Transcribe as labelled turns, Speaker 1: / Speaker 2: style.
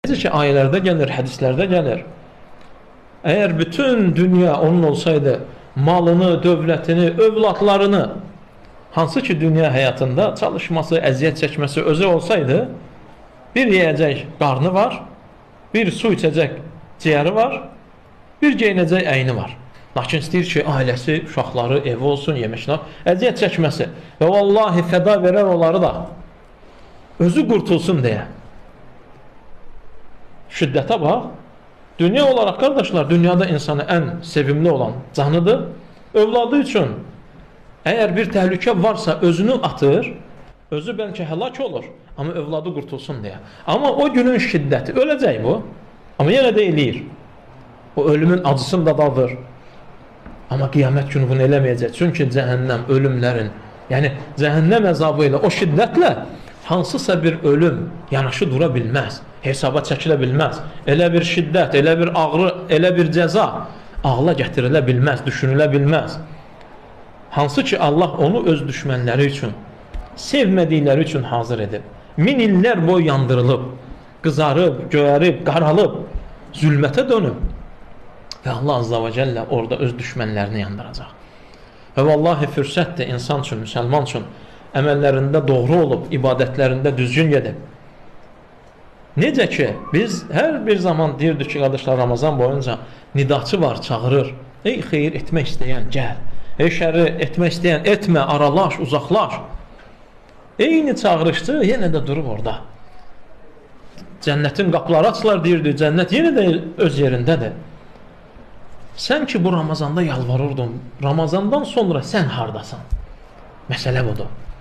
Speaker 1: Necə ki, ayələrdə gəlir, hədislərdə gəlir. Əgər bütün dünya onun olsaydı, malını, dövlətini, övladlarını, hansı ki dünya həyatında çalışması, əziyyət çəkməsi özü olsaydı, bir yeyəcək qarnı var, bir su içəcək ciyəri var, bir geyinəcək əyni var. Lakin istəyir ki, ailəsi, uşaqları, evi olsun, yemişlər, əziyyət çəkməsi və vallahi fəda verər onları da özü qurtulsun deyə. Şiddətə bax. Dünya olaraq qardaşlar, dünyada insana ən sevimli olan canıdır. Övladı üçün əgər bir təhlükə varsa özünü atır, özü bəlkə həlak olur, amma övladı qurtulsun deyə. Amma o günün şiddəti, öləcək bu, amma yenə də eləyir. O ölümün acısını da dadır. Amma qiyamət günü bunu eləməyəcək. Çünki cəhənnəm, ölümlərin, yəni cəhənnəm əzabı ilə, o şiddətlə hansısa bir ölüm yanaşı dura bilməz. Hesaba çəkilə bilməz. Elə bir şiddət, elə bir ağrı, elə bir cəza ağla gətirilə bilməz, düşünülə bilməz. Hansı ki Allah onu öz düşmənləri üçün, sevmədikləri üçün hazır edib. 1000 illər boy yandırılıb, qızarıb, göyərib, qaralıb, zülmətə dönüb. Və Allah Azza və Cəllə orada öz düşmənlərini yandıracaq. Və vallahi fürsətdir insan üçün, müsəlman üçün, əməllərində doğru olub, ibadətlərində düzgün gedib. Necə ki, biz hər bir zaman deyirdik ki, qardaşlar, Ramazan boyunca nidaçı var, çağırır. Ey xeyir etmək istəyən, gəl. Ey şəri etmək istəyən, etmə, aralaş, uzaqlaş. Eyni çağırışçı yenə də durub orada. Cənnətin qapıları açılar deyirdi, cənnət yenə də öz yerindədir. Sən ki, bu Ramazanda yalvarırdın, Ramazandan sonra sən hardasan? Məsələ budur.